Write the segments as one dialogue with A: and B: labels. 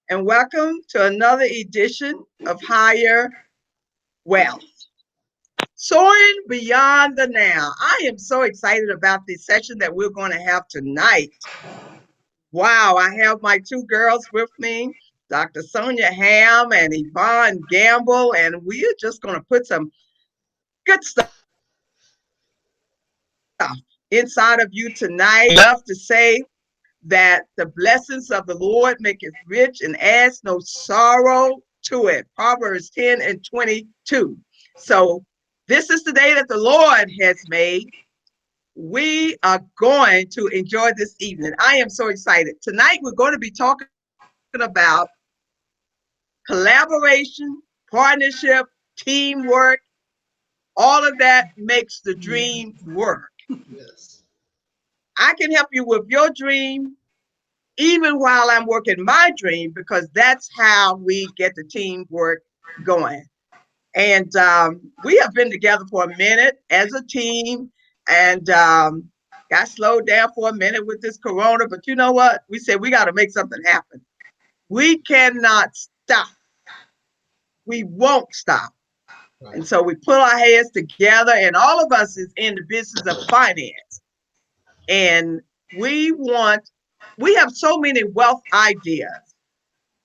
A: and welcome to another edition of Higher Wealth. Soaring beyond the now. I am so excited about this session that we're going to have tonight. Wow, I have my two girls with me, Dr. Sonya Hamm and Yvonne Gamble, and we are just going to put some good stuff inside of you tonight. I love to say that the blessings of the Lord make it rich and adds no sorrow to it. Proverbs 10 and 22. So this is the day that the Lord has made. We are going to enjoy this evening. I am so excited. Tonight we're going to be talking about collaboration, partnership, teamwork. All of that makes the dream work.
B: Yes.
A: I can help you with your dream even while I'm working my dream, because that's how we get the teamwork going. And we have been together for a minute as a team, and got slowed down for a minute with this corona. But you know what? We said we got to make something happen. We cannot stop. We won't stop. And
B: Right.
A: so we put our heads together, and all of us is in the business of finance. And we want, we have so many wealth ideas,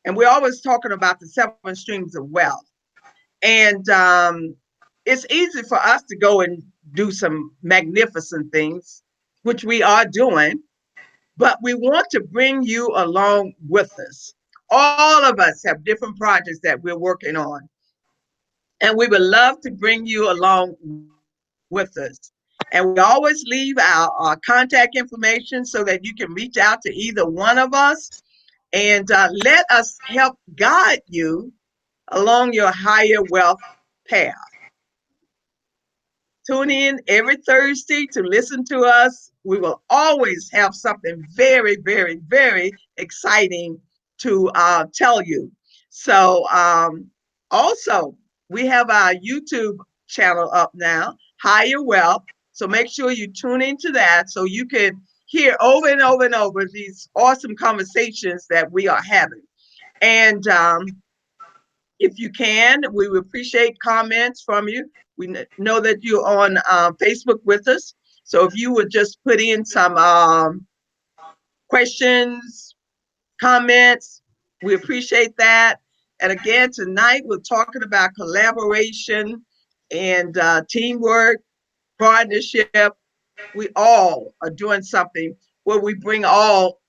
A: and we're always talking about the 7 streams of wealth. And it's easy for us to go and do some magnificent things, which we are doing, but we want to bring you along with us. All of us have different projects that we're working on, and we would love to bring you along with us. And we always leave our contact information so that you can reach out to either one of us and let us help guide you along your higher wealth path. Tune in every Thursday to listen to us. We will always have something very, very, very exciting to tell you. So, also, we have our YouTube channel up now, Higher Wealth. So make sure you tune into that so you can hear over and over and over these awesome conversations that we are having. And if you can, we would appreciate comments from you. We know that you're on Facebook with us. So if you would just put in some questions, comments, we appreciate that. And again, tonight we're talking about collaboration and teamwork, partnership. We all are doing something where we bring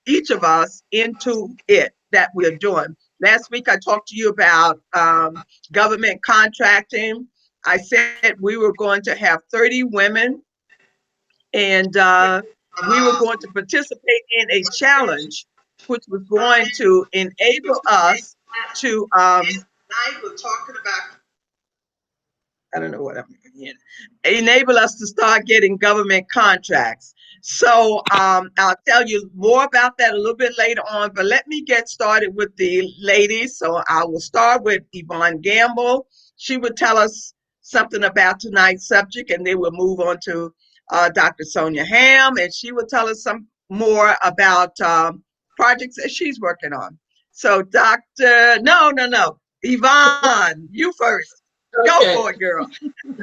A: each of us into it that we're doing. Last week, I talked to you about government contracting. I said we were going to have 30 women, and we were going to participate in a challenge, which was going to enable us to. Tonight, we're talking about, I don't know what I'm hearing. Enable us to start getting government contracts. So I'll tell you more about that a little bit later on, but let me get started with the ladies. So I will start with Yvonne Gamble. She would tell us something about tonight's subject, and then we'll move on to Dr. Sonya Hamm, and she will tell us some more about projects that she's working on. So no, Yvonne, you first. Go for
B: Okay.
A: it, girl.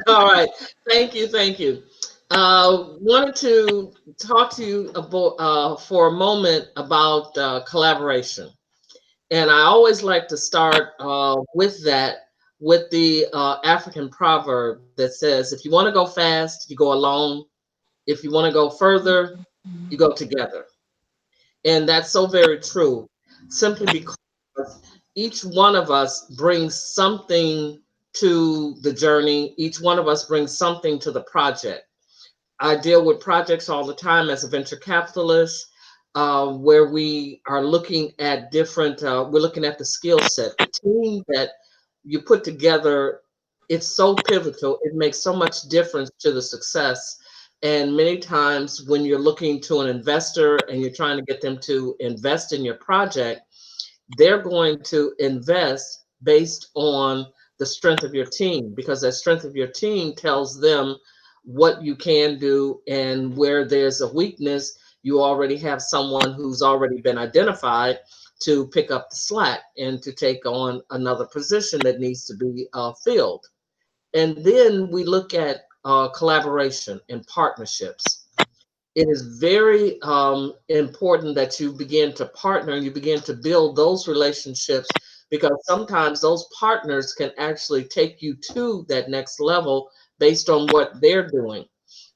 B: All right. Thank you. Thank you. Wanted to talk to you about for a moment about collaboration, and I always like to start with that with the African proverb that says, "If you want to go fast, you go alone. If you want to go further, you go together." And that's so very true, simply because each one of us brings something to the journey. Each one of us brings something to the project. I deal with projects all the time as a venture capitalist, where we are looking at we're looking at the skill set, the team that you put together. It's so pivotal. It makes so much difference to the success. And many times when you're looking to an investor and you're trying to get them to invest in your project, they're going to invest based on the strength of your team, because that strength of your team tells them what you can do, and where there's a weakness, you already have someone who's already been identified to pick up the slack and to take on another position that needs to be filled. And then we look at collaboration and partnerships. It is very important that you begin to partner and you begin to build those relationships, because sometimes those partners can actually take you to that next level based on what they're doing.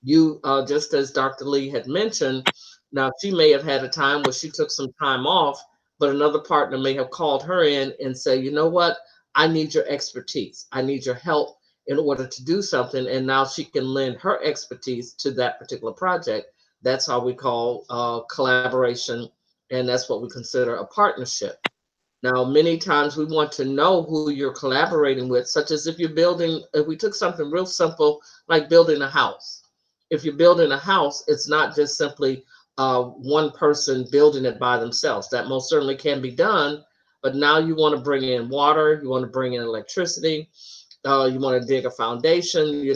B: You, just as Dr. Lee had mentioned, now she may have had a time where she took some time off, but another partner may have called her in and say, you know what, I need your expertise. I need your help in order to do something. And now she can lend her expertise to that particular project. That's how we call collaboration, and that's what we consider a partnership. Now, many times we want to know who you're collaborating with, such as if you're building, if we took something real simple like building a house. If you're building a house, it's not just simply one person building it by themselves. That most certainly can be done, but now you want to bring in water, you want to bring in electricity, you want to dig a foundation,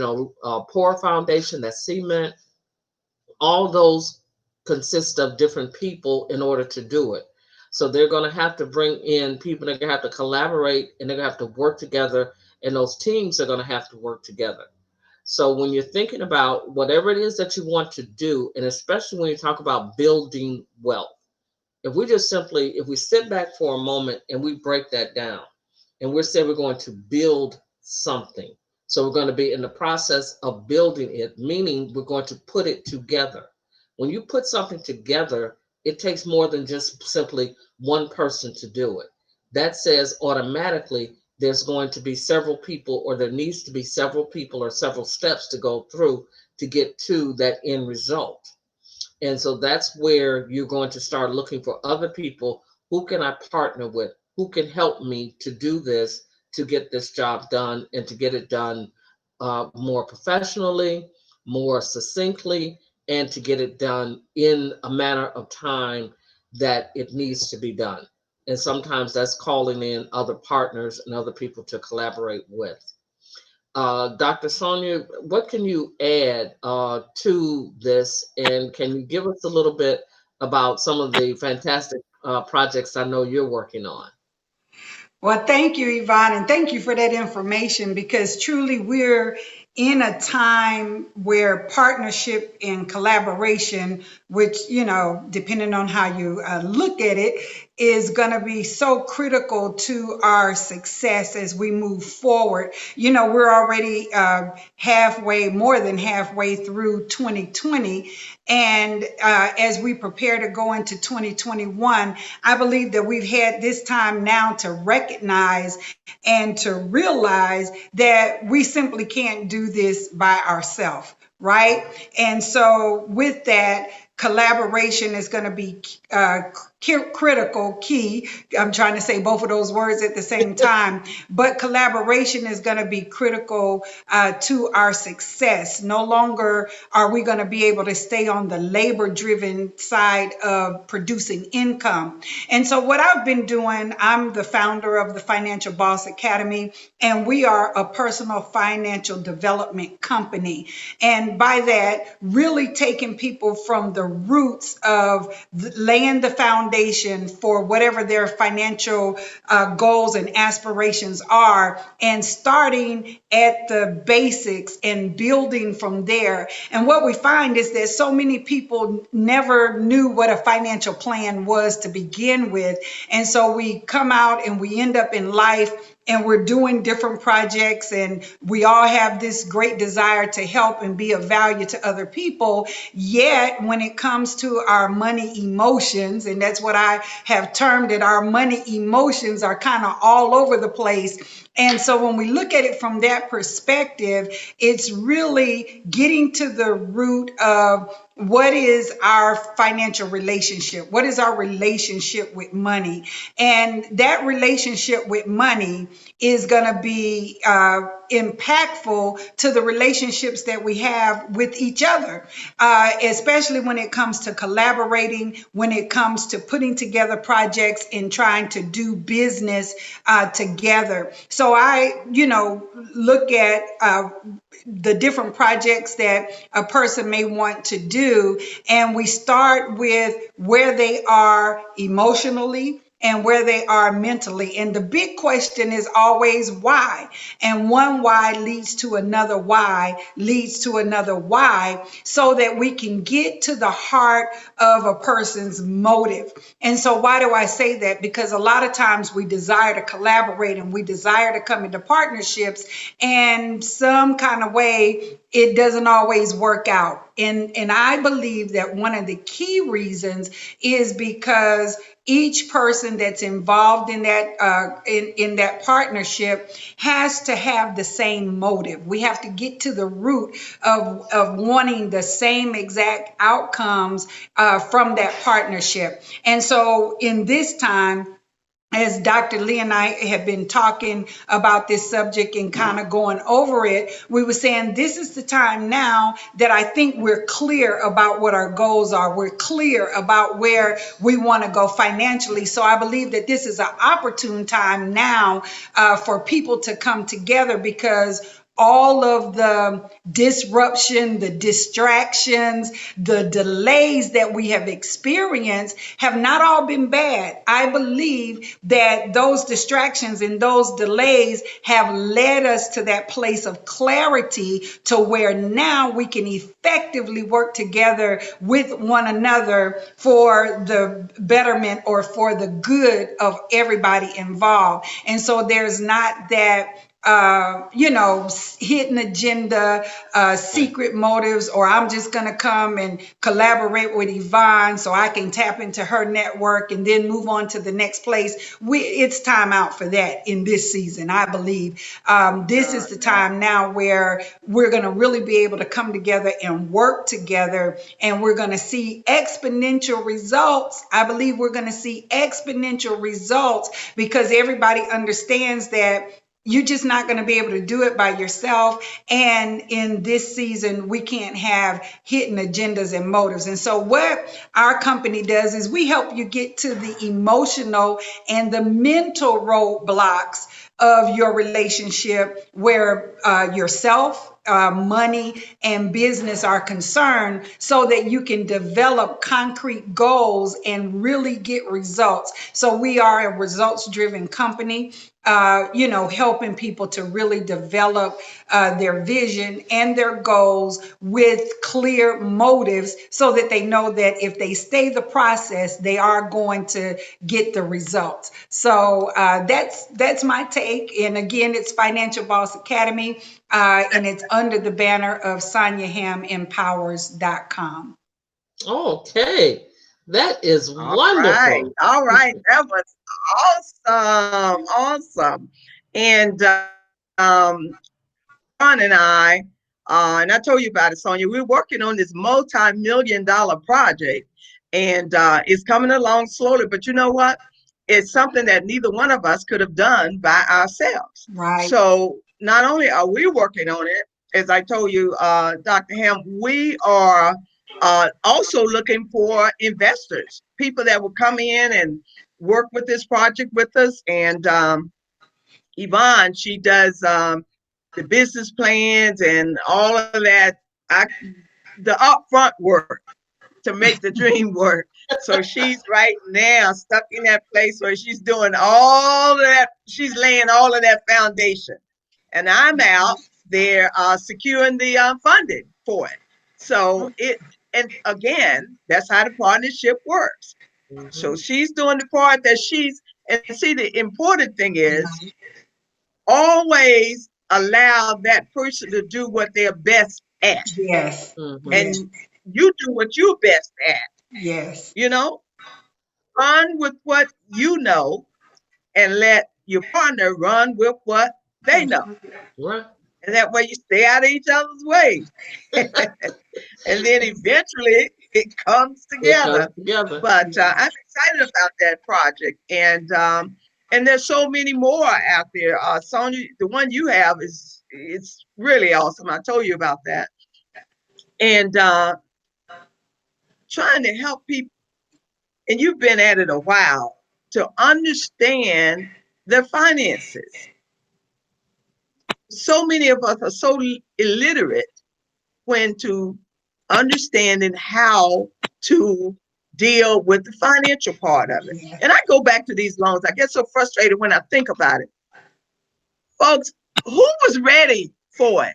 B: pour a foundation, that's cement. All those consist of different people in order to do it. So they're going to have to bring in people, they're going to have to collaborate, and they're going to have to work together, and those teams are going to have to work together. So when you're thinking about whatever it is that you want to do, and especially when you talk about building wealth, if we just simply, if we sit back for a moment and we break that down, and we're saying we're going to build something. So we're going to be in the process of building it, meaning we're going to put it together. When you put something together, it takes more than just simply one person to do it. That says automatically there's going to be several people, or there needs to be several people or several steps to go through to get to that end result. And so that's where you're going to start looking for other people. Who can I partner with? Who can help me to do this, to get this job done, and to get it done more professionally, more succinctly, and to get it done in a manner of time that it needs to be done. And sometimes that's calling in other partners and other people to collaborate with. Dr. Sonya, what can you add to this? And can you give us a little bit about some of the fantastic projects I know you're working on?
C: Well, thank you, Yvonne, and thank you for that information, because truly we're in a time where partnership and collaboration, which, depending on how you look at it, is going to be so critical to our success as we move forward. We're already more than halfway through 2020. And as we prepare to go into 2021, I believe that we've had this time now to recognize and to realize that we simply can't do this by ourselves, right? And so with that, collaboration is going to be critical, key. I'm trying to say both of those words at the same time, but collaboration is going to be critical to our success. No longer are we going to be able to stay on the labor driven side of producing income. And so what I've been doing, I'm the founder of the Financial Boss Academy, and we are a personal financial development company. And by that, really taking people from the roots of laying the foundation for whatever their financial goals and aspirations are, and starting at the basics and building from there. And what we find is that so many people never knew what a financial plan was to begin with. And so we come out and we end up in life and we're doing different projects, and we all have this great desire to help and be of value to other people. Yet when it comes to our money emotions, and that's what I have termed it, our money emotions are kind of all over the place. And so when we look at it from that perspective, it's really getting to the root of what is our financial relationship? What is our relationship with money? And that relationship with money is going to be impactful to the relationships that we have with each other, especially when it comes to collaborating, when it comes to putting together projects and trying to do business together. So I, look at the different projects that a person may want to do. And we start with where they are emotionally, and where they are mentally. And the big question is always why. And one why leads to another why, leads to another why, so that we can get to the heart of a person's motive. And so, why do I say that? Because a lot of times we desire to collaborate and we desire to come into partnerships, and some kind of way it doesn't always work out. And I believe that one of the key reasons is because each person that's involved in that in that partnership has to have the same motive. We have to get to the root of wanting the same exact outcomes from that partnership. And so in this time, as Dr. Lee and I have been talking about this subject and kind of going over it, we were saying this is the time now that I think we're clear about what our goals are. We're clear about where we want to go financially. So I believe that this is an opportune time now for people to come together, because all of the disruption, the distractions, the delays that we have experienced have not all been bad. I believe that those distractions and those delays have led us to that place of clarity, to where now we can effectively work together with one another for the betterment or for the good of everybody involved. And so there's not that hidden agenda, secret motives, or I'm just going to come and collaborate with Yvonne so I can tap into her network and then move on to the next place. It's time out for that in this season. I believe this is the time now where we're going to really be able to come together and work together, and we're going to see exponential results. I believe we're going to see exponential results because everybody understands that you're just not going to be able to do it by yourself. And in this season, we can't have hidden agendas and motives. And so what our company does is we help you get to the emotional and the mental roadblocks of your relationship, where yourself, money, and business are concerned, so that you can develop concrete goals and really get results. So we are a results driven company, helping people to really develop their vision and their goals with clear motives, so that they know that if they stay the process, they are going to get the results. So that's my take. And again, it's Financial Boss Academy, and it's under the banner of SonyaHammEmpowers.com.
B: Okay. That is
A: All right.
B: wonderful.
A: All right. That was awesome. Awesome. And Ron and and I told you about it, Sonya, we're working on this multi-million-dollar project, and it's coming along slowly. But you know what? It's something that neither one of us could have done by ourselves.
C: Right.
A: So not only are we working on it, as I told you, Dr. Hamm, we are also looking for investors, people that will come in and work with this project with us. And Yvonne, she does the business plans and all of that, the upfront work to make the dream work. So she's right now stuck in that place where she's doing all of that. She's laying all of that foundation, and I'm out there securing the funding for it. So and again, that's how the partnership works. So
B: Mhm.
A: she's doing the part that and see, the important thing is always allow that person to do what they're best at,
C: Yes.
B: Mhm.
C: Yes.
A: and you do what you're best at.
C: Yes.
A: You know, run with what you know, and let your partner run with what they know,
B: Right.
A: and that way you stay out of each other's way. And then eventually it comes
B: It comes
A: together.
B: together.
A: But I'm excited about that project, and there's so many more out there. Sonya, the one you have it's really awesome. I told you about that, and trying to help people. And you've been at it a while to understand their finances. So many of us are so illiterate when to understanding how to deal with the financial part of it.
C: Yes.
A: And I go back to these loans. I get so frustrated when I think about it. Folks, who was ready for it?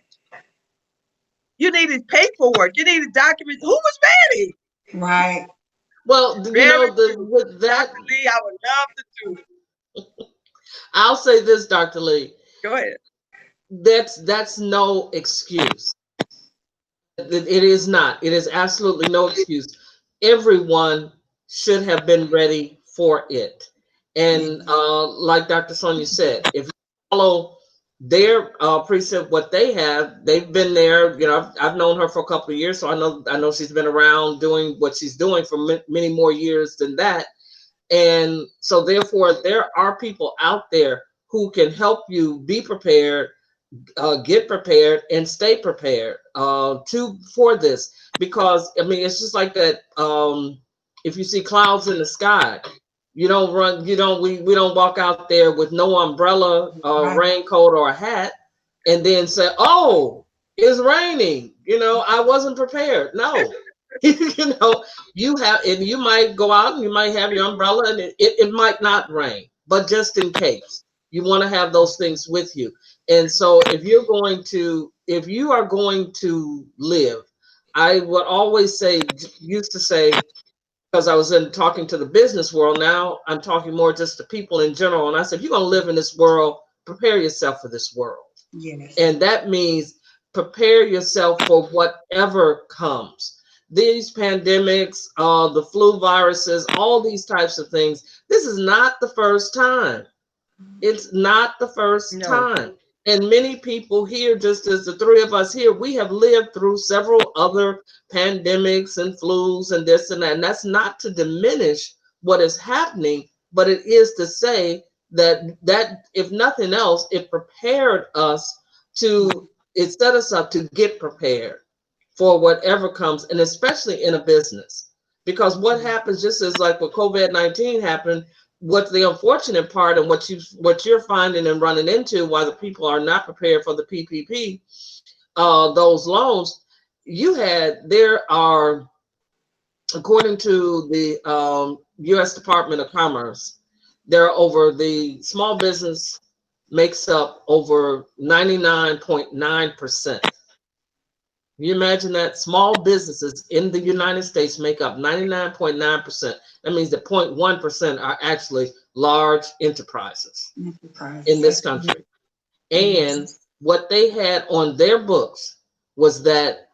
A: You needed paperwork. You needed documents. Who was ready?
C: Right.
B: Well, you
A: Very
B: know, the
A: few.
B: with that,
A: Dr. Lee, I would love to do.
B: I'll say this, Dr. Lee,
A: Go ahead.
B: that's no excuse. It is not. It is absolutely no excuse. Everyone should have been ready for it.
C: Yeah.
B: And like Dr. Sonya said, if you follow their precept, what they have, they've been there. You know, I've known her for a couple of years, so I know she's been around doing what she's doing for many more years than that. And so, therefore, there are people out there who can help you be prepared, get prepared and stay prepared to for this, because I mean it's just like that. If you see clouds in the sky, you don't run, you don't we don't walk out there with no umbrella,
C: Right.
B: raincoat or a hat and then say, oh, it's raining, I wasn't prepared. No. you know you have, and you might go out and you might have your umbrella and it might not rain, but just in case, you want to have those things with you. And so if you are going to live, I would always say, used to say, because I was in talking to the business world, now I'm talking more just to people in general. And I said, if you're going to live in this world, prepare yourself for this world.
C: Yes.
B: And that means prepare yourself for whatever comes. These pandemics, the flu viruses, all these types of things. This is not the first time. It's not the first
A: No.
B: time. And many people here, just as the three of us here, we have lived through several other pandemics and flus and this and that. And that's not to diminish what is happening, but it is to say that if nothing else, it prepared us to, it set us up to get prepared for whatever comes, and especially in a business. Because what happens, just as like what COVID-19 happened, what's the unfortunate part, and what you're finding and running into, why the people are not prepared for the PPP, those loans, there are, according to the U.S. Department of Commerce, there are over, the small business makes up over 99.9%. You imagine that small businesses in the United States make up 99.9%. That means that 0.1% are actually large enterprises
C: Enterprises.
B: in this
C: That's good.
B: country. And
C: Yes.
B: what they had on their books was that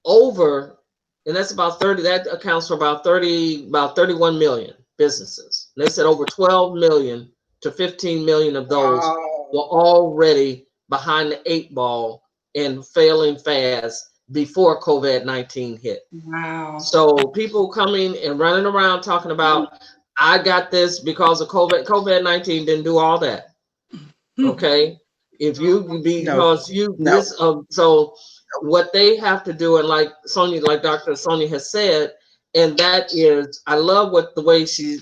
B: over, and that's about 30, that accounts for about 31 million businesses. And they said over 12 million to 15 million of those were
A: Wow.
B: already behind the eight ball and failing fast before COVID-19 hit.
C: Wow.
B: So people coming and running around talking about, I got this because of COVID-19 didn't do all that. Okay. If you,
A: No.
B: because you
A: No.
B: this so what they have to do, and like Sonya, like Dr. Sonya has said, and that is, I love what the way she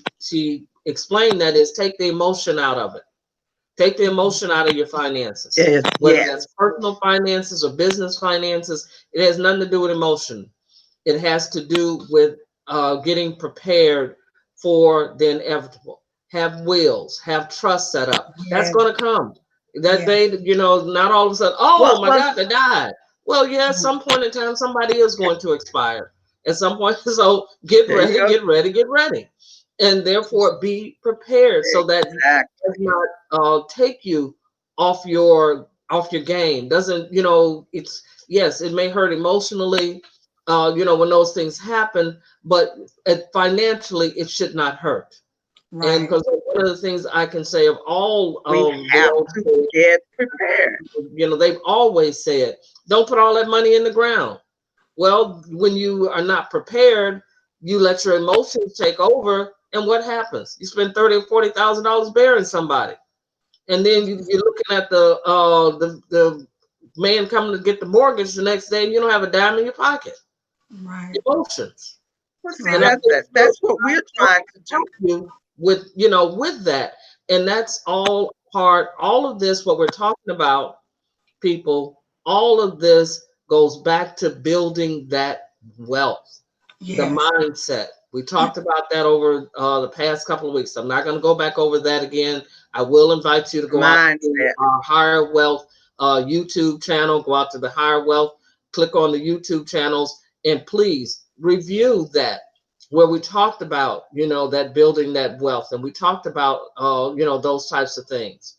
B: explained that, is take the emotion out of it. Take the emotion out of your finances,
A: Yes.
B: whether
A: Yes.
B: that's personal finances or business finances. It has nothing to do with emotion. It has to do with getting prepared for the inevitable. Have wills, have trust set up. That's
C: Yes.
B: going to come. That
C: Yes.
B: they, not all of a sudden,
A: Well,
B: oh my
A: well,
B: God, they died. Well, yeah, at some point in time, somebody is going to expire. At some point, so get
A: there you
B: ready,
A: go.
B: get ready, get ready. And therefore be prepared so that
A: Exactly.
B: does not take you off your game. Doesn't, it's, yes, it may hurt emotionally, when those things happen, but financially it should not hurt. And
C: Right.
B: because one of the things I can say of all
A: We
B: of the
A: have
B: old
A: to
B: school,
A: get prepared.
B: they've always said, don't put all that money in the ground. Well, when you are not prepared, you let your emotions take over, and what happens? You spend $30,000 or $40,000 burying somebody, and then you're looking at the man coming to get the mortgage the next day, and you don't have a dime in your pocket.
C: Right.
B: Emotions.
A: Well, see,
B: And I
C: Right.
B: think
A: that's what we're trying to do.
B: help you with, with that. And that's all of this, what we're talking about, people, all of this goes back to building that wealth, the
C: Yes.
B: mindset. We talked about that over the past couple of weeks. I'm not going to go back over that again. I will invite you to go out to
A: Mindset.
B: our Higher Wealth YouTube channel. Go out to the Higher Wealth, click on the YouTube channels, and please review that, where we talked about, that building that wealth, and we talked about, those types of things.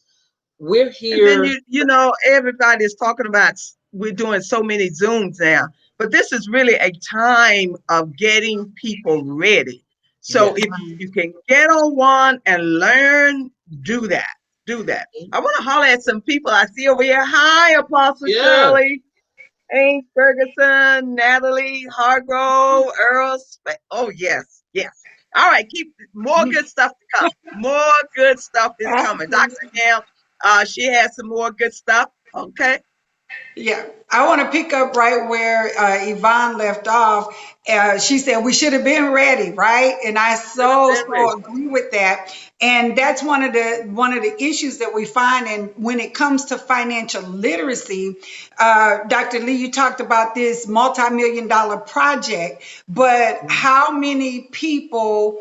B: We're
A: And then
B: here.
A: everybody is talking about we're doing so many Zooms now, but this is really a time of getting people ready. So
B: Yes.
A: if you can get on one and learn, do that. Do that. I want to holler at some people I see over here. Hi, Apostle
B: Yeah.
A: Shirley, Haynes Ferguson, Natalie Hargrove, Earl. Oh yes, yes. All right, keep more good stuff to come. More good stuff is coming. Dr. Ham, she has some more good stuff. Okay,
C: Yeah, I want to pick up right where Yvonne left off. She said we should have been ready, right? And I
A: should have
C: so
A: been ready.
C: agree with that. And that's one of the issues that we find. And when it comes to financial literacy, Dr. Lee, you talked about this multi-million dollar project, but how many people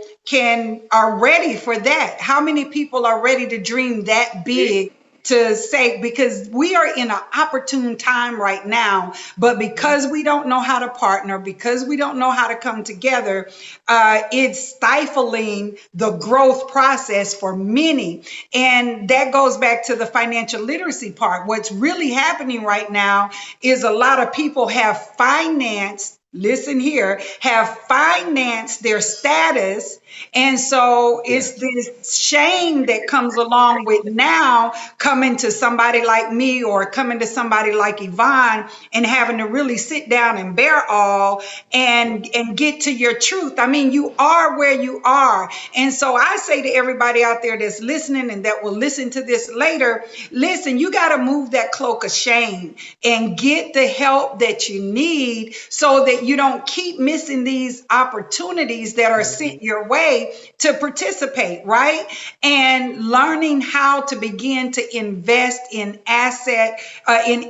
C: are ready for that? How many people are ready to dream that
A: See?
C: big? To say, because we are in an opportune time right now, but because we don't know how to partner, because we don't know how to come together, it's stifling the growth process for many. And that goes back to the financial literacy part. What's really happening right now is a lot of people have financed, listen here, have financed their status. And so it's
B: Yes.
C: this shame that comes along with now coming to somebody like me or coming to somebody like Yvonne and having to really sit down and bear all and get to your truth. I mean, you are where you are. And so I say to everybody out there that's listening and that will listen to this later, listen, you got to move that cloak of shame and get the help that you need so that you don't keep missing these opportunities that are
B: Mhm.
C: sent your way to participate, right? And learning how to begin to invest in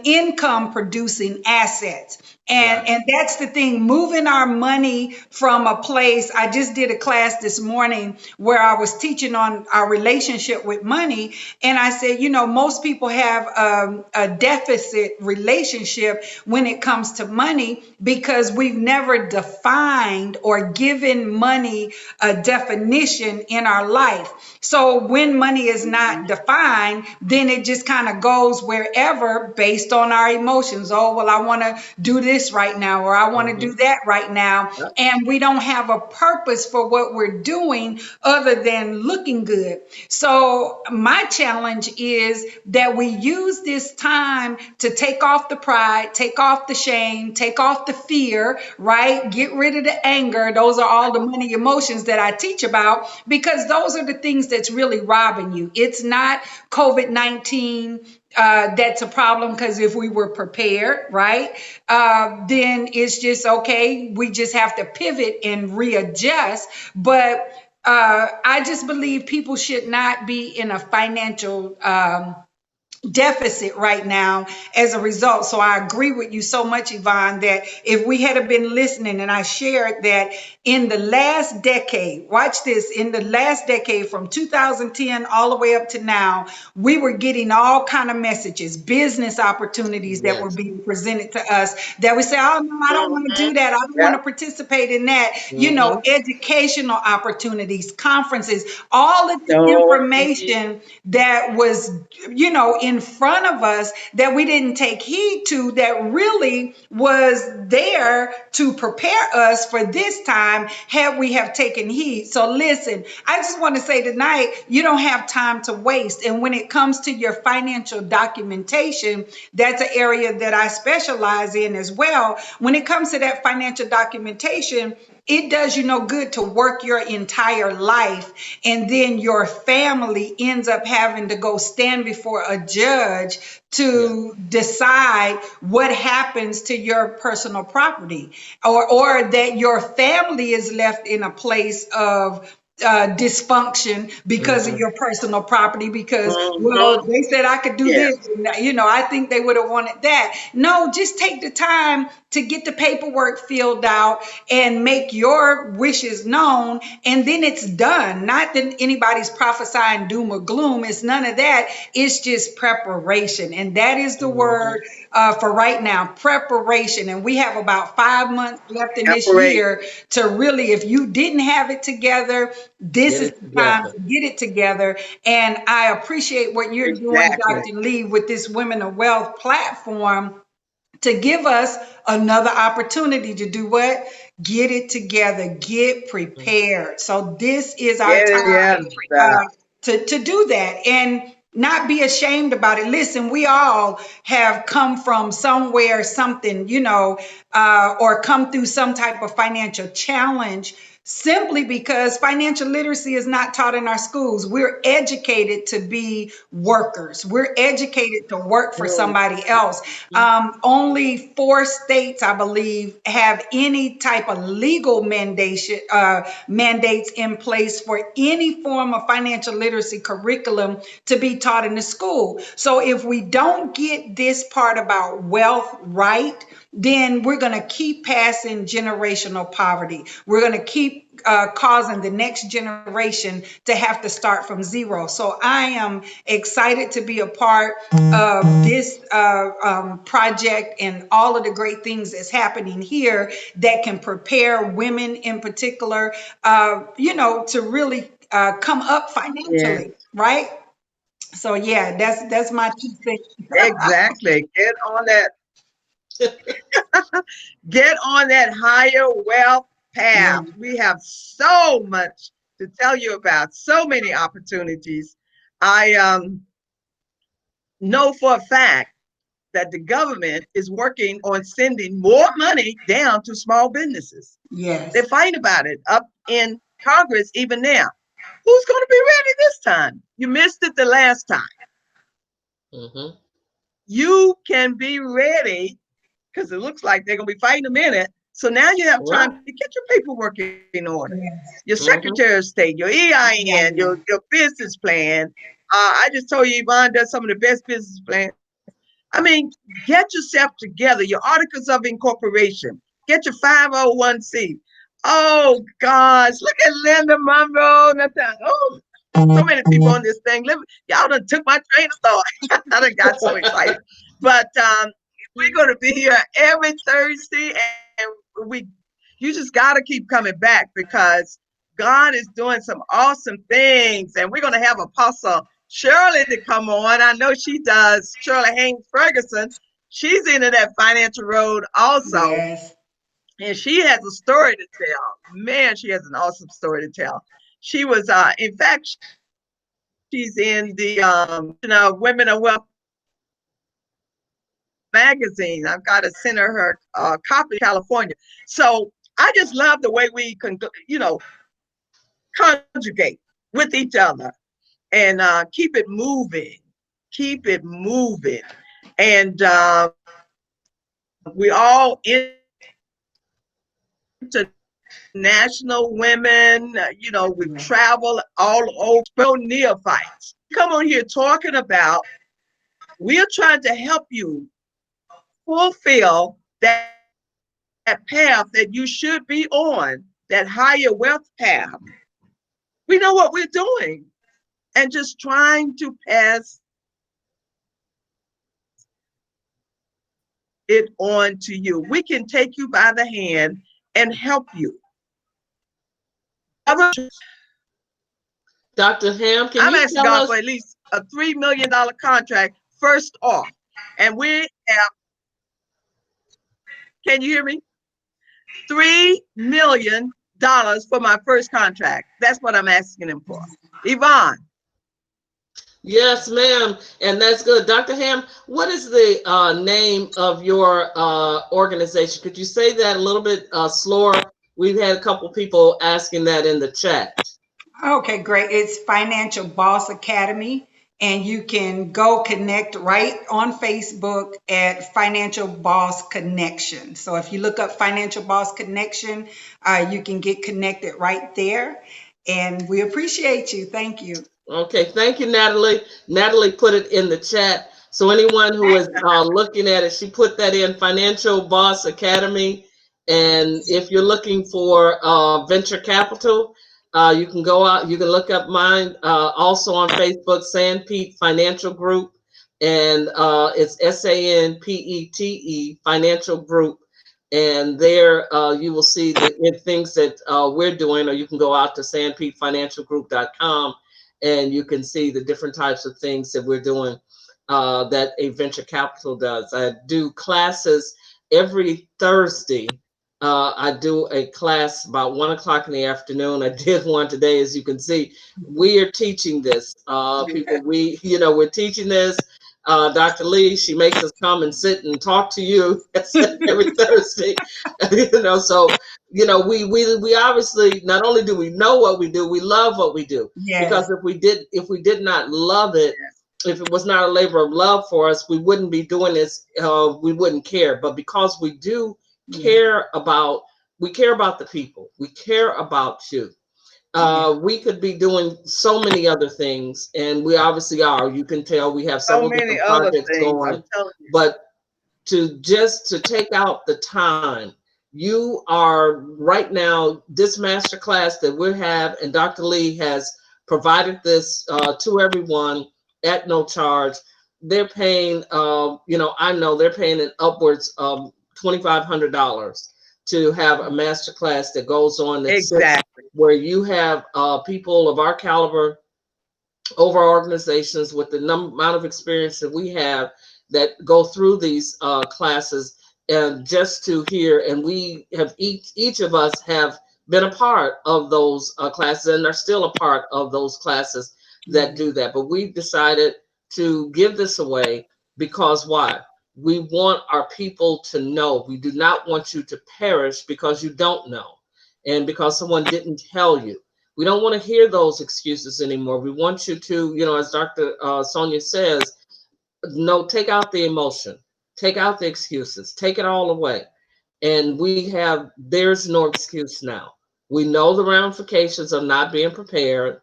C: income producing assets.
B: Right.
C: And that's the thing, moving our money from a place. I just did a class this morning where I was teaching on our relationship with money. And I said, most people have a deficit relationship when it comes to money because we've never defined or given money a definition in our life. So when money is not defined, then it just kind of goes wherever based on our emotions. Oh, well, I want to do this right now, or I want to do
B: Mhm.
C: that right now.
B: Yep.
C: And we don't have a purpose for what we're doing other than looking good. So my challenge is that we use this time to take off the pride, take off the shame, take off the fear, right? Get rid of the anger. Those are all the money emotions that I teach about because those are the things that's really robbing you. It's not COVID-19 that's a problem because if we were prepared, right, then it's just okay. We just have to pivot and readjust. But I just believe people should not be in a financial deficit right now as a result. So I agree with you so much, Yvonne, that if we had been listening, and I shared that in the last decade, watch this, in the last decade from 2010 all the way up to now, we were getting all kind of messages, business opportunities that were
B: Yes.
C: being presented to us that we say, oh no, I don't want to
A: Mm-hmm.
C: do that. I don't want
A: Yep.
C: to participate in that.
B: Hmm.
C: Educational opportunities, conferences, all of the
A: So
C: information that was, in front of us that we didn't take heed to that really was there to prepare us for this time had we have taken heed. So listen, I just want to say tonight, you don't have time to waste. And when it comes to your financial documentation, that's an area that I specialize in as well. When it comes to that financial documentation, it does you no good to work your entire life and then your family ends up having to go stand before a judge
B: Yeah.
C: to decide what happens to your personal property or that your family is left in a place of dysfunction because of
B: Mhm.
C: your personal property because, well,
A: Mm-hmm.
C: they said I could do this,
A: Yes.
C: and, I think they would have wanted that. No, just take the time to get the paperwork filled out and make your wishes known, and then it's done. Not that anybody's prophesying doom or gloom. It's none of that. It's just preparation, and that is the word
B: Mhm.
C: for right now, preparation. And we have about 5 months left in this
A: Separate.
C: year to really, if you didn't have it together, this
B: Get
C: is
B: it
C: the time
B: together.
C: to get it together. And I appreciate what you're doing,
A: Exactly.
C: Dr. Lee, with this Women of Wealth platform to give us another opportunity to do what? Get it together, get
B: Mhm.
C: prepared. So this is our
A: Get it
C: time
A: together.
C: to do that and not be ashamed about it. Listen, we all have come from somewhere, something, or come through some type of financial challenge simply because financial literacy is not taught in our schools. We're educated to be workers. We're educated to work for
A: Mhm.
C: somebody else. Only 4 states, I believe, have any type of legal mandates in place for any form of financial literacy curriculum to be taught in the school. So if we don't get this part about wealth right, then we're going to keep passing generational poverty. We're going to keep causing the next generation to have to start from zero. So I am excited to be a part of this project and all of the great things that's happening here that can prepare women in particular, to really come up
A: Yeah.
C: financially, right? So yeah, that's my 2 cents.
A: Exactly. Get on that higher wealth
C: Yeah.
A: path. We have so much to tell you about, so many opportunities. I know for a fact that the government is working on sending more money down to small businesses. They're
C: Yes.
A: fighting about it up in Congress even now. Who's going to be ready this time? You missed it the last time.
B: Mhm.
A: You can be ready because it looks like they're going to be fighting a minute. So now you have time
B: Right.
A: to get your paperwork in order, your
C: Yes.
A: Secretary of
B: Mhm.
A: State, your EIN,
C: Yeah.
A: your business plan. I just told you Yvonne does some of the best business plans. I mean, get yourself together, your articles of incorporation, get your 501c. Oh, gosh, look at Linda Monroe. Oh, so many people on this thing. Y'all done took my train of thought. I done got so excited. But we're going to be here every Thursday, and we you just got to keep coming back because God is doing some awesome things, and we're going to have Apostle Shirley to come on. I know she does. Shirley Haynes Ferguson. She's into that financial road also,
C: Yes.
A: and she has a story to tell. Man, she has an awesome story to tell. She was, in fact, she's in the Women of Wealth magazine. I've got to send her copy, California. So I just love the way we can, conjugate with each other and keep it moving, keep it moving. And we all international women, we
C: Yeah.
A: travel all over, neophytes. We come on here talking about, we're trying to help you fulfill that path that you should be on, that higher wealth path. We know what we're doing and just trying to pass it on to you. We can take you by the hand and help you.
B: Dr. Ham, can
A: I'm
B: you
A: asking
B: tell
A: God for
B: us?
A: at least a $3 million contract first off. And we have, can you hear me? $3 million for my first contract. That's what I'm asking him for. Yvonne,
B: Yes, ma'am, and that's good. Dr. Ham, what is the name of your organization? Could you say that a little bit slower? We've had a couple people asking that in the chat.
C: Okay, great. It's Financial Boss Academy, and you can go connect right on Facebook at Financial Boss Connection. So if you look up Financial Boss Connection, you can get connected right there. And we appreciate you. Thank you.
B: Okay, thank you, Natalie. Natalie put it in the chat. So anyone who is looking at it, she put that in Financial Boss Academy. And if you're looking for venture capital, you can go out. You can look up mine also on Facebook, Sanpete Financial Group, and it's SANPETE Financial Group. And there you will see the things that we're doing, or you can go out to sanpetefinancialgroup.com and you can see the different types of things that we're doing that a venture capital does. I do classes every Thursday. I do a class about 1 o'clock in the afternoon. I did one today, as you can see. We are teaching this,
A: Yeah.
B: people. We're teaching this. Dr. Lee, she makes us come and sit and talk to you every Thursday. So we obviously not only do we know what we do, we love what we do.
C: Yes.
B: Because if we did not love it, if it was not a labor of love for us, we wouldn't be doing this. We wouldn't care. But because we do
C: Yeah.
B: care about, we care about the people. We care about you.
C: Yeah.
B: We could be doing so many other things, and we obviously are. You can tell we have
A: So
B: several
A: many
B: different
A: other
B: projects
A: things. I'm
B: going,
A: telling you.
B: but to take out the time, you are right now, this master class that we have, and Dr. Lee has provided this to everyone at no charge. They're paying I know they're paying an upwards of $2,500 to have a master class that goes on, that sits
A: Exactly.
B: where you have people of our caliber over organizations with the amount of experience that we have that go through these classes, and just to hear, and we have each of us have been a part of those classes and are still a part of those classes that do that. But we've decided to give this away because why? We want our people to know. We do not want you to perish because you don't know, and because someone didn't tell you. We don't want to hear those excuses anymore. We want you to, as Dr. Sonya says, no, take out the emotion, take out the excuses, take it all away. And there's no excuse now. We know the ramifications of not being prepared.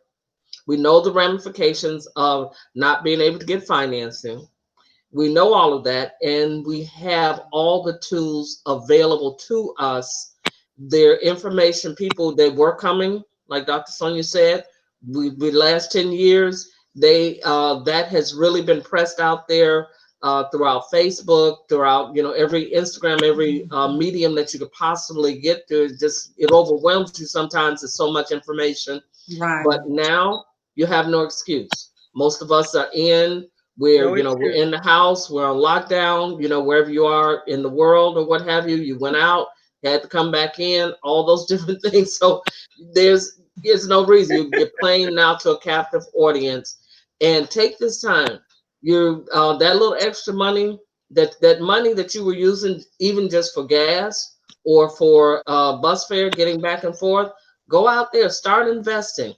B: We know the ramifications of not being able to get financing. We know all of that, and we have all the tools available to us. Their information, people, they were coming, like Dr. Sonia said. We last 10 years, they that has really been pressed out there throughout Facebook, throughout every Instagram, every medium that you could possibly get to. It overwhelms you sometimes. There's so much information,
C: Right.
B: but now you have no excuse. Most of us are in, we're
A: No
B: we're
A: excuse.
B: in the house, we're on lockdown, wherever you are in the world or what have you. You went out, had to come back in, all those different things. So there's no reason. You're playing now to a captive audience, and take this time. You that little extra money, that money that you were using even just for gas or for bus fare, getting back and forth, go out there, start investing.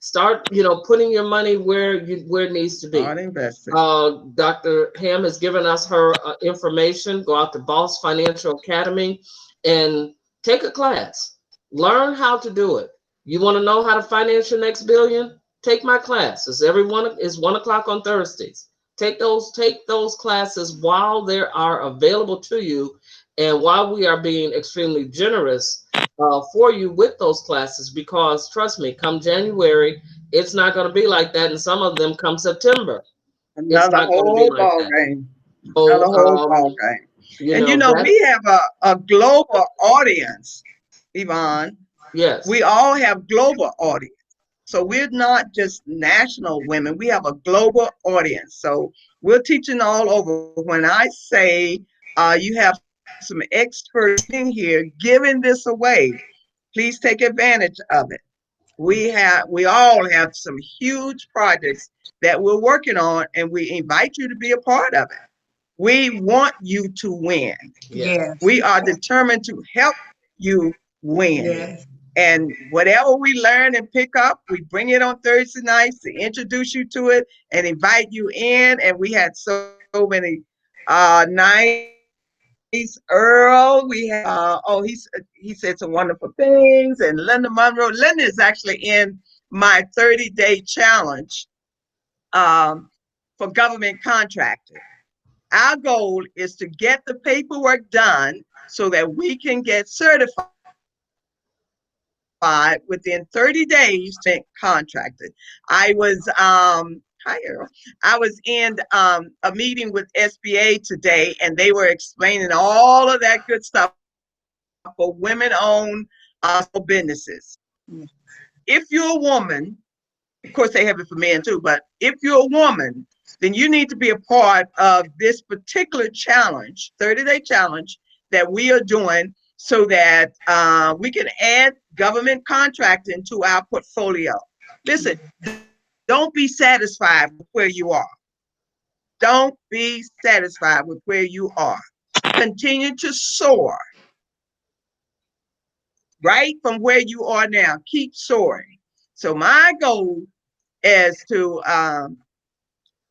B: Start, putting your money where it needs to be.
A: Start investing.
B: Dr. Hamm has given us her information. Go out to Boss Financial Academy and take a class. Learn how to do it. You want to know how to finance your next billion? Take my class. It's 1 o'clock on Thursdays. Take those classes while they are available to you, and while we are being extremely generous for you with those classes, because trust me, come January, it's not going to be like that. And some of them come September, it's
A: Another
B: not going to be
A: whole
B: like
A: ball
B: that.
A: game. Another
B: So,
A: whole ball game. And
B: that's,
A: we have a global audience, Yvonne. We
B: yes,
A: all have global audience. So we're not just national women. We have a global audience. So we're teaching all over. When I say you have some experts sitting here giving this away, please take advantage of it. We all have some huge projects that we're working on, and we invite you to be a part of it. We want you to win.
B: yes,
C: Yes.
A: We are determined to help you win.
C: Yes.
A: And whatever we learn and pick up, we bring it on Thursday nights to introduce you to it and invite you in. And we had so many nice Earl. We have he said some wonderful things, and Linda Monroe. Linda is actually in my 30-day challenge um, for government contracting. Our goal is to get the paperwork done so that we can get certified within 30 days to get contracted. I was hi Earl. I was in a meeting with SBA today, and they were explaining all of that good stuff for women-owned small businesses. If you're a woman, of course, they have it for men too, but if you're a woman, then you need to be a part of this particular challenge, 30-day challenge that we are doing so that we can add government contracting to our portfolio. Listen, don't be satisfied with where you are. Don't be satisfied with where you are. Continue to soar right from where you are now. Keep soaring. So my goal is to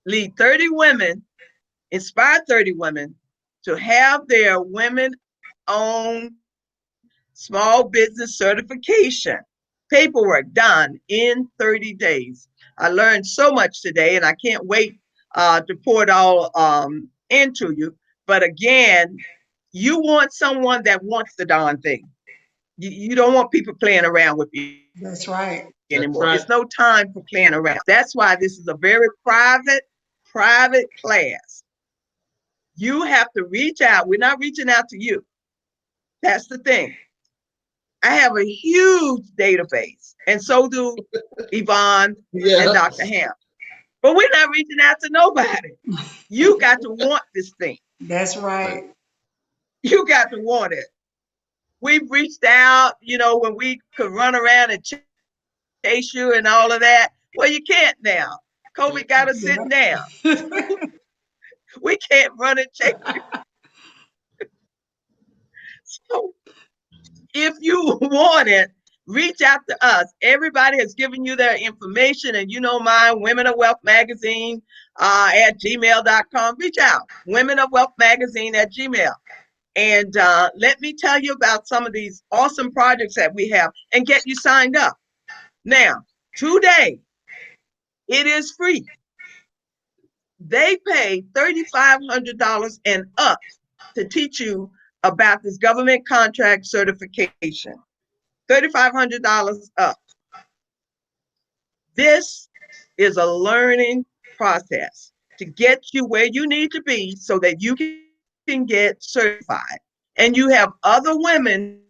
A: lead 30 women, inspire 30 women to have their women-owned small business certification paperwork done in 30 days. I learned so much today, and I can't wait to pour it all into you. But again, you want someone that wants the darn thing. You don't want people playing around with you anymore. It's
C: That's
A: no
C: right.
A: time for playing
B: right.
A: around. That's why this is a very private class. You have to reach out. We're not reaching out to you. That's the thing. I have a huge database, and so do Yvonne and
B: Yeah.
A: Dr. Hamm. But we're not reaching out to nobody. You got to want this thing.
C: That's
B: Right.
C: right.
A: You got to want it. We've reached out, when we could run around and chase you and all of that. Well, you can't now. COVID got us sitting down.
C: Yeah.
A: We can't run and chase you. So if you want it, reach out to us. Everybody has given you their information, and you know mine, Women of Wealth Magazine at gmail.com. Reach out, Women of Wealth Magazine at Gmail. And let me tell you about some of these awesome projects that we have and get you signed up. Now, today, it is free. They pay $3,500 and up to teach you about this government contract certification. $3,500 up. This is a learning process to get you where you need to be so that you can get certified. And you have other women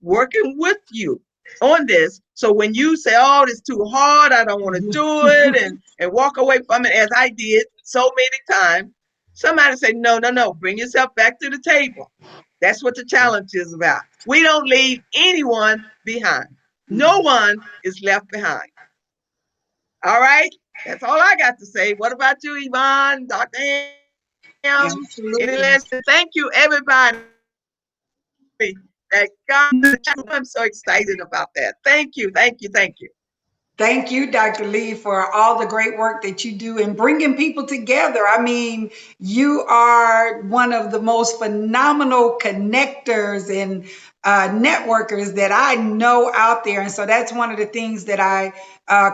A: working with you on this. So when you say, oh, it's too hard, I don't want to do it, and walk away from it, as I did so many times, somebody say, no, no, no, bring yourself back to the table. That's what the challenge is about. We don't leave anyone behind. No one is left behind. All right. That's all I got to say. What about you, Yvonne, Dr. Ham? Any last thing?
C: Absolutely.
A: Thank you, everybody that got into the chat room. I'm so excited about that. Thank you. Thank you. Thank you.
C: Thank you, Dr. Lee, for all the great work that you do in bringing people together. I mean, you are one of the most phenomenal connectors and networkers that I know out there. And so that's one of the things that I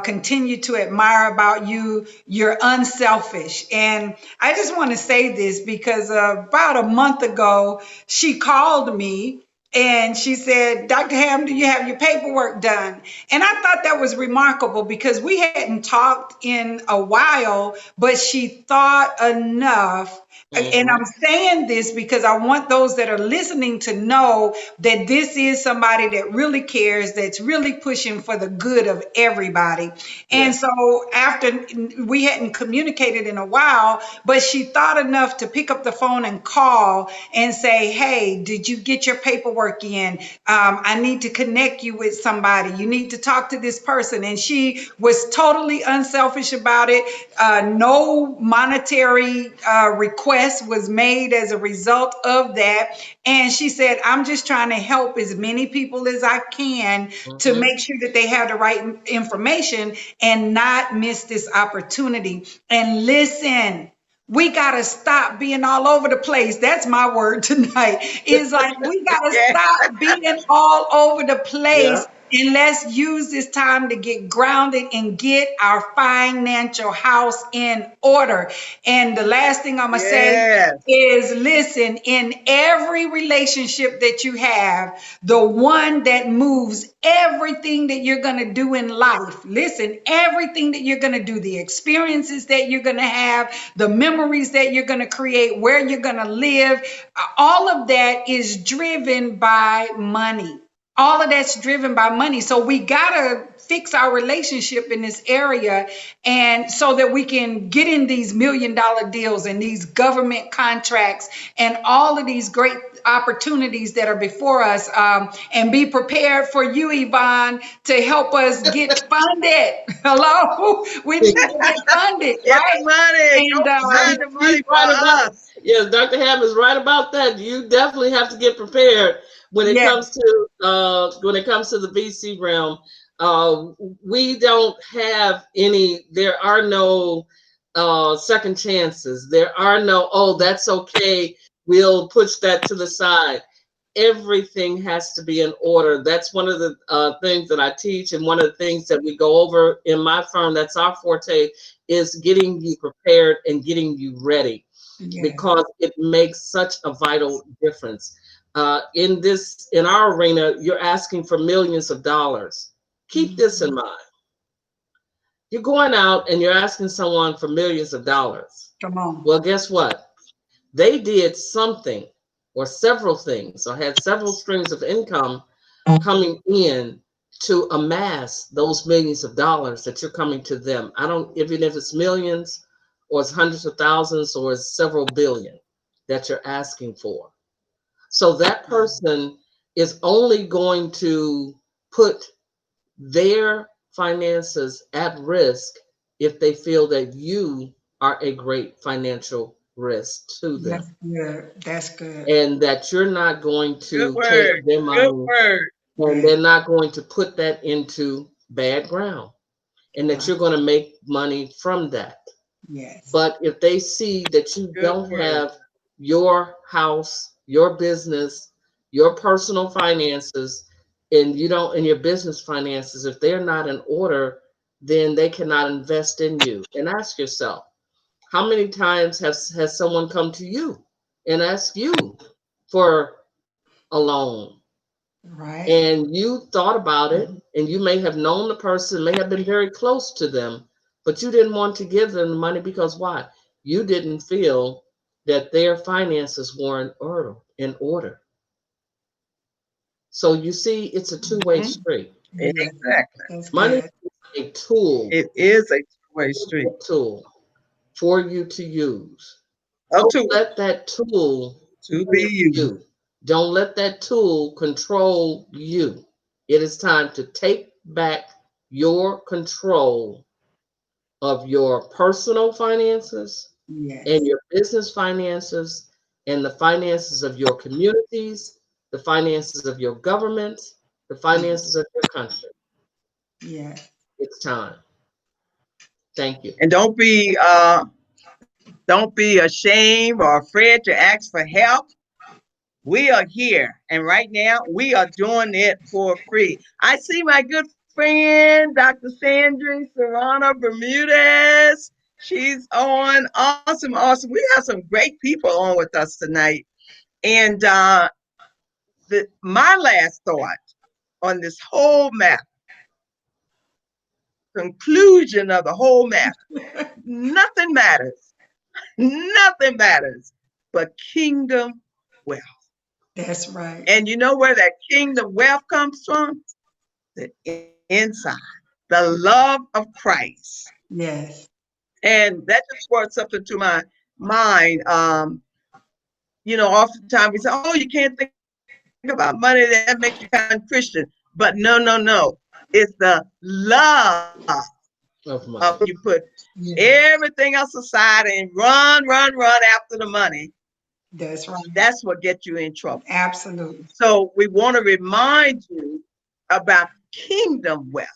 C: continue to admire about you. You're unselfish. And I just want to say this because about a month ago, she called me and she said, Dr. Hamm, do you have your paperwork done? And I thought that was remarkable because we hadn't talked in a while, but she thought enough. And
B: Mm-hmm.
C: I'm saying this because I want those that are listening to know that this is somebody that really cares, that's really pushing for the good of everybody. And
B: Yes.
C: so after we hadn't communicated in a while, but she thought enough to pick up the phone and call and say, hey, did you get your paperwork in? I need to connect you with somebody. You need to talk to this person. And she was totally unselfish about it. No monetary request was made as a result of that. And she said, I'm just trying to help as many people as I can to
B: Mm-hmm.
C: make sure that they have the right information and not miss this opportunity. And listen, We got to stop being all over the place. That's my word tonight. Is like we got to
A: Yeah.
C: stop being all over the place
B: Yeah.
C: and let's use this time to get grounded and get our financial house in order. And the last thing I'm going to say
A: Yes.
C: is listen, in every relationship that you have, the one that moves everything that you're going to do in life, listen, everything that you're going to do, the experiences that you're going to have, the memories that you're going to create, where you're going to live, all of that is driven by money. All of that's driven by money. So we got to fix our relationship in this area, and so that we can get in these $1 million deals and these government contracts and all of these great opportunities that are before us, and be prepared for you, Yvonne, to help us get funded. Hello, we need to get funded,
A: Get the
C: right?
A: money.
C: And
A: Go find the
B: He's
A: money for
B: right about,
A: us.
B: yes, Dr. Hamm is right about that. You definitely have to get prepared
C: yeah,
B: when it comes to the VC realm. Uh, we don't have any. There are no second chances. There are no. Oh, that's okay. We'll push that to the side. Everything has to be in order. That's one of the things that I teach, and one of the things that we go over in my firm. That's our forte, is getting you prepared and getting you ready,
C: yeah,
B: because it makes such a vital difference. In our arena, you're asking for millions of dollars. Keep this in
C: mhm.
B: mind. You're going out and you're asking someone for millions of dollars.
C: Come on.
B: Well, guess what? They did something or several things or had several streams of income coming in to amass those millions of dollars that you're coming to them. I don't, even if it's millions or it's hundreds of thousands or it's several billion that you're asking for. So that person is only going to put their finances at risk if they feel that you are a great financial risk to them,
C: That's good. That's good.
B: and that you're not going
A: Good
B: to take
A: word.
B: their
A: Good
B: money
A: word.
B: and
C: Yeah.
B: they're not going to put that into bad ground, and that
C: Right.
B: you're going to make money from that.
C: Yes.
B: But if they see that you
A: Good
B: don't
A: word.
B: have your house, your business, your personal finances, and you don't, and your business finances, if they're not in order, then they cannot invest in you. And ask yourself, how many times has someone come to you and asked you for a loan?
C: Right.
B: And you thought about it, and you may have known the person, may have been very close to them, but you didn't want to give them the money because why? You didn't feel that their finances were in order. So you see, it's a two-way
A: Mhm.
B: street.
C: Yeah.
A: Exactly.
C: That's
B: Money
C: good.
B: is a tool,
A: It is a two-way street.
B: tool for you to use.
A: A
B: Don't
A: tool
B: let that tool
A: to be
B: use
A: used.
B: you. Don't let that tool control you. It is time to take back your control of your personal finances and
C: Yes.
B: your business finances and the finances of your communities, the finances of your government, the
C: Yes.
B: finances of your country.
C: Yes.
B: It's time. Thank you.
A: And don't be ashamed or afraid to ask for help. We are here, and right now we are doing it for free. I see my good friend, Dr. Sandra Serrano Bermudez. She's on. Awesome, awesome. We have some great people on with us tonight. And my last thought on this whole matter, conclusion of the whole matter, nothing matters. Nothing matters but kingdom wealth.
C: That's right.
A: And you know where that kingdom wealth comes from? The inside, the love of Christ.
C: Yes.
A: And that just brought something to my mind. Oftentimes we say, oh, you can't think about money, that makes you kind of unchristian. But no, no, no. It's the love of
B: Of
A: money.
B: money.
A: You put
C: Yeah.
A: everything else aside and run after the money.
C: That's right.
A: That's what gets you in trouble.
C: Absolutely.
A: So we want to remind you about kingdom wealth,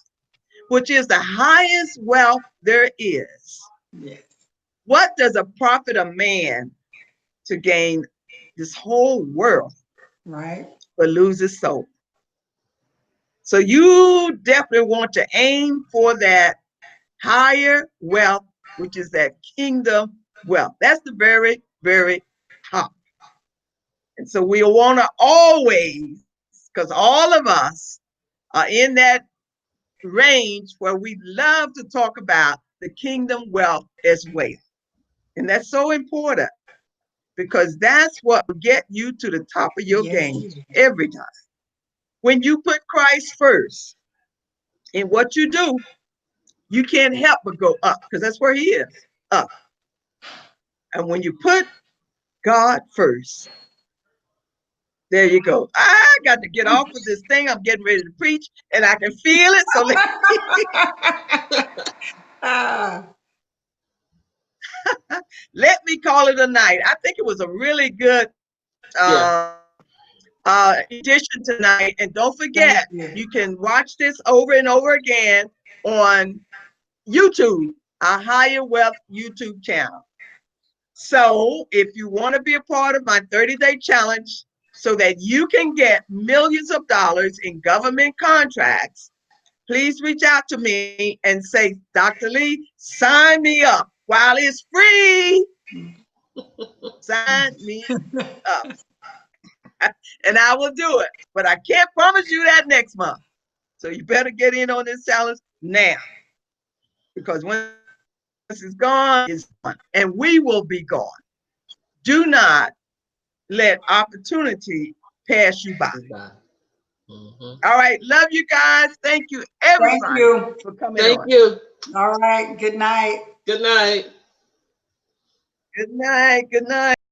A: which is the highest wealth there is.
C: Yes.
A: What does a profit a man to gain this whole world
C: Right.
A: but lose his soul? So you definitely want to aim for that higher wealth, which is that kingdom wealth. That's the very, very top. And so we want to always, because all of us are in that range where we love to talk about the kingdom wealth as well. And that's so important because that's what will get you to the top of your
C: Yes.
A: game every time. When you put Christ first in what you do, you can't help but go up because that's where he is, up. And when you put God first, there you go. I got to get off of this thing. I'm getting ready to preach and I can feel it. So
C: Ah,
A: let me call it a night. I think it was a really good
B: Yeah.
A: edition tonight. And don't
C: thank
A: forget,
C: you.
A: you can watch this over and over again on YouTube, our Higher Wealth YouTube channel. So if you want to be a part of my 30-day challenge so that you can get millions of dollars in government contracts, please reach out to me and say, Dr. Lee, sign me up while it's free. Sign me up. And I will do it. But I can't promise you that next month. So you better get in on this challenge now. Because once it's gone, it's gone. And we will be gone. Do not let opportunity pass you by.
B: Goodbye. Mhm.
A: All right. Love you guys. Thank you,
C: Thank
A: everybody,
C: you.
A: for coming
B: Thank
A: on.
B: you.
C: All right. Good night.
B: Good night.
A: Good night. Good night.